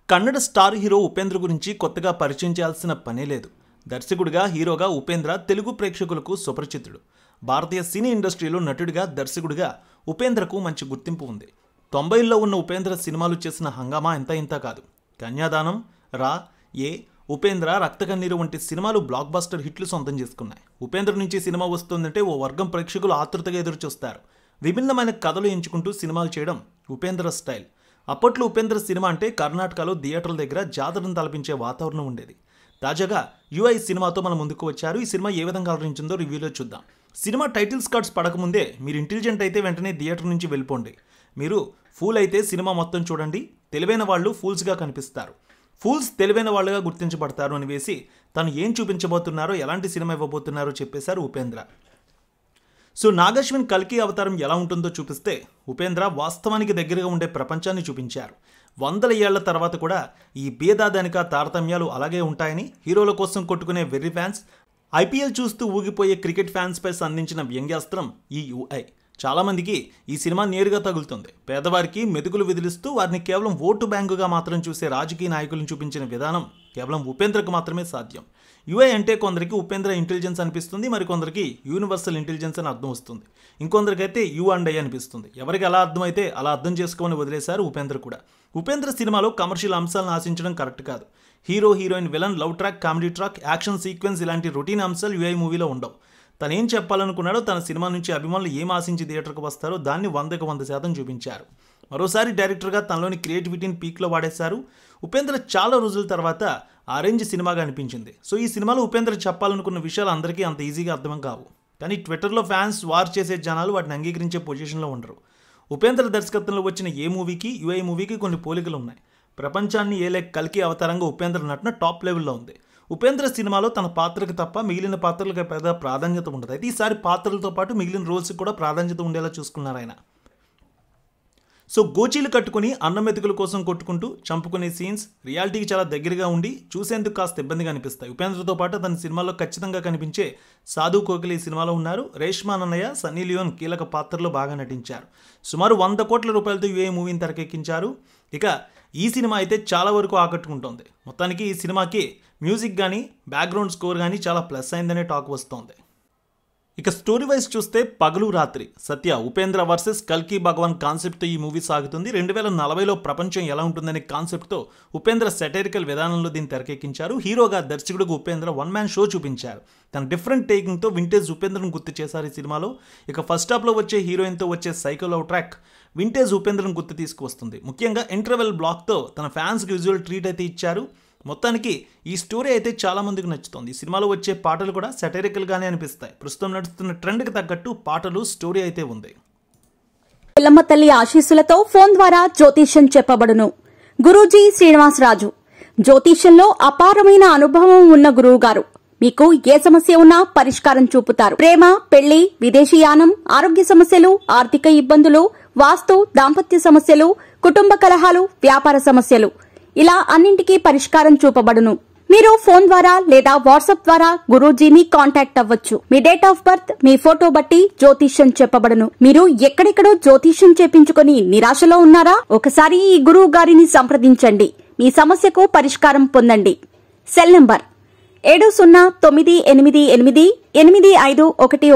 Kannada star hero Upendra గురించి కొత్తగా పరిచయం చేయాల్సిన పనే లేదు. దర్శకుడిగా, హీరోగా ఉపేంద్ర తెలుగు ప్రేక్షకులకు సుపరిచితుడు. భారతీయ సినీ ఇండస్ట్రీలో నటుడిగా, దర్శకుడిగా ఉపేంద్రకు మంచి గుర్తింపు ఉంది. 90ల్లో ఉన్న ఉపేంద్ర సినిమాలు చేసిన హంగామా ఇంత కాదు. కన్యాదానం, రా, ఏ, ఉపేంద్ర, రక్తకన్నీరు వంటి సినిమాలు బ్లాక్ బస్టర్ హిట్లు సొంతం చేసుకున్నాయి. ఉపేంద్ర నుంచి సినిమా వస్తుందంటే ఓ వర్గం ప్రేక్షకులు ఆతృతగా ఎదురుచూస్తారు. విభిన్నమైన కథలు ఎంచుకుంటూ సినిమాలు చేయడం ఉపేంద్ర స్టైల్. అప్పట్లో ఉపేంద్ర సినిమా అంటే కర్ణాటకలో థియేటర్ల దగ్గర జాతరను తలపించే వాతావరణం ఉండేది. తాజాగా యుఐ సినిమాతో మన ముందుకు వచ్చారు. ఈ సినిమా ఏ విధంగా అలరించిందో రివ్యూలో చూద్దాం. సినిమా టైటిల్స్ కార్డ్స్ పడకముందే మీరు ఇంటెలిజెంట్ అయితే వెంటనే థియేటర్ నుంచి వెళ్ళిపోండి. మీరు ఫూల్ అయితే సినిమా మొత్తం చూడండి. తెలివైన వాళ్ళు ఫూల్స్గా కనిపిస్తారు. ఫూల్స్ తెలివైన వాళ్ళుగా గుర్తించబడతారు అని వేసి తను ఏం చూపించబోతున్నారో, ఎలాంటి సినిమా ఇవ్వబోతున్నారో చెప్పేశారు ఉపేంద్ర. సో నాగశ్విన్ కల్కి అవతారం ఎలా ఉంటుందో చూపిస్తే ఉపేంద్ర వాస్తవానికి దగ్గరగా ఉండే ప్రపంచాన్ని చూపించారు. 100 ఏళ్ల తర్వాత కూడా ఈ భేదాదానిక తారతమ్యాలు అలాగే ఉంటాయని హీరోల కోసం కొట్టుకునే వెర్రి ఫ్యాన్స్, ఐపీఎల్ చూస్తూ ఊగిపోయే క్రికెట్ ఫ్యాన్స్పై సంధించిన వ్యంగ్యాస్త్రం ఈ యుఐ. చాలామందికి ఈ సినిమా నేరుగా తగులుతుంది. పేదవారికి మెతుకులు విదిలిస్తూ వారిని కేవలం ఓటు బ్యాంకుగా మాత్రం చూసే రాజకీయ నాయకులను చూపించిన విధానం కేవలం ఉపేంద్రకు మాత్రమే సాధ్యం. యుఐ అంటే కొందరికి ఉపేంద్ర ఇంటెలిజెన్స్ అనిపిస్తుంది, మరికొందరికి యూనివర్సల్ ఇంటెలిజెన్స్ అని అర్థం వస్తుంది, ఇంకొందరికైతే యు అండ్ ఐ అనిపిస్తుంది. ఎవరికి ఎలా అర్థమైతే అలా అర్థం చేసుకోమని వదిలేశారు ఉపేంద్ర కూడా. ఉపేంద్ర సినిమాలో కమర్షియల్ అంశాలను ఆశించడం కరెక్ట్ కాదు. Hero, heroine, villain, love track, comedy track, action sequence ఇలాంటి రొటీన్ అంశాలు యుఐ మూవీలో ఉండవు. తను ఏం చెప్పాలనుకున్నాడో, తన సినిమా నుంచి అభిమానులు ఏం ఆశించి థియేటర్కి వస్తారో దాన్ని 100కి 100% చూపించారు. మరోసారి డైరెక్టర్గా తనలోని క్రియేటివిటీని పీక్లో వాడేశారు. ఉపేంద్ర చాలా రోజుల తర్వాత ఆరెంజ్ సినిమాగా అనిపించింది. సో ఈ సినిమాలో ఉపేంద్ర చెప్పాలనుకున్న విషయాలు అందరికీ అంత ఈజీగా అర్థం కావు. కానీ ట్విట్టర్లో ఫ్యాన్స్ వార్ చేసే జనాలు వాటిని అంగీకరించే పొజిషన్లో ఉండరు. ఉపేంద్ర దర్శకత్వంలో వచ్చిన ఏ మూవీకి, యుఐ మూవీకి కొన్ని పోలికలు ఉన్నాయి. ప్రపంచాన్ని ఏలే కల్కి అవతారంగా ఉపేంద్ర నటన టాప్ లెవెల్లో ఉంది. ఉపేంద్ర సినిమాలో తన పాత్రకు తప్ప మిగిలిన పాత్రలకు పెద్ద ప్రాధాన్యత ఉండదు. అయితే ఈసారి పాత్రలతో పాటు మిగిలిన రోల్స్కి కూడా ప్రాధాన్యత ఉండేలా చూసుకున్నారు ఆయన. సో గోచీలు కట్టుకుని అన్నం మెతుకుల కోసం కొట్టుకుంటూ చంపుకునే సీన్స్ రియాలిటీకి చాలా దగ్గరగా ఉండి చూసేందుకు కాస్త ఇబ్బందిగా అనిపిస్తాయి. ఉపేంద్రతో పాటు తన సినిమాలో ఖచ్చితంగా కనిపించే సాధు కోకిల ఈ సినిమాలో ఉన్నారు. రేష్మా నన్నయ్య, సన్నీ లియోన్ కీలక పాత్రలో బాగా నటించారు. సుమారు 100 కోట్ల రూపాయలతో యుఐ మూవీని తెరకెక్కించారు. ఇక ఈ సినిమా అయితే చాలా వరకు ఆకట్టుకుంటోంది. మొత్తానికి ఈ సినిమాకి మ్యూజిక్ కానీ, బ్యాక్గ్రౌండ్ స్కోర్ కానీ చాలా ప్లస్ అయిందనే టాక్ వస్తోంది. ఇక స్టోరీ వైజ్ చూస్తే పగలు రాత్రి సత్య, ఉపేంద్ర వర్సెస్ కల్కి భగవాన్ కాన్సెప్ట్తో ఈ మూవీ సాగుతుంది. 2040లో ప్రపంచం ఎలా ఉంటుందనే కాన్సెప్ట్తో ఉపేంద్ర సెటైరికల్ విధానంలో దీన్ని తెరకెక్కించారు. హీరోగా, దర్శకుడిగా ఉపేంద్ర వన్ మ్యాన్ షో చూపించారు. తన డిఫరెంట్ టేకింగ్తో వింటేజ్ ఉపేంద్రను గుర్తు చేశారు ఈ సినిమాలో. ఇక ఫస్ట్ హాఫ్లో వచ్చే హీరోయిన్తో వచ్చే సైకో లవ్ ట్రాక్ వింటేజ్ ఉపేంద్రను గుర్తు తీసుకువస్తుంది. ముఖ్యంగా ఇంటర్వెల్ బ్లాక్తో తన ఫ్యాన్స్కి విజువల్ ట్రీట్ అయితే ఇచ్చారు. మొత్తానికి ఈ స్టోరీ అయితే చాలా మందికి నచ్చుతుంది. ఈ సినిమాలో వచ్చే పాటలు కూడా సెటైరికల్గానే అనిపిస్తాయి. ప్రస్తుతం నడుస్తున్న ట్రెండ్కి తగ్గట్టు పాటలు, స్టోరీ అయితే ఉంది. ఎల్లమ్మ తల్లి ఆశీస్సులతో ఫోన్ ద్వారా జ్యోతిష్యం చెప్పబడును. గురూజీ శ్రీనివాసరాజు జ్యోతిష్యంలో అపారమైన అనుభవం ఉన్న గురువు గారు మీకు ఏ సమస్య ఉన్నా పరిష్కారం చూపుతారు. ప్రేమ, పెళ్లి, విదేశీయానం, ఆరోగ్య సమస్యలు, ఆర్థిక ఇబ్బందులు, వాస్తు, దాంపత్య సమస్యలు, కుటుంబ కలహాలు, వ్యాపార సమస్యలు ఇలా అన్నింటికీ పరిష్కారం చూపబడును. మీరు ఫోన్ ద్వారా లేదా వాట్సాప్ ద్వారా గురూజీని కాంటాక్ట్ అవ్వచ్చు. మీ డేట్ ఆఫ్ బర్త్, మీ ఫోటో బట్టి జ్యోతిష్యం చెప్పబడును. మీరు ఎక్కడెక్కడో జ్యోతిష్యం చేపించుకుని నిరాశలో ఉన్నారా? ఒకసారి ఈ గురువు గారిని సంప్రదించండి. మీ సమస్యకు పరిష్కారం పొందండి. Cell number 7098888511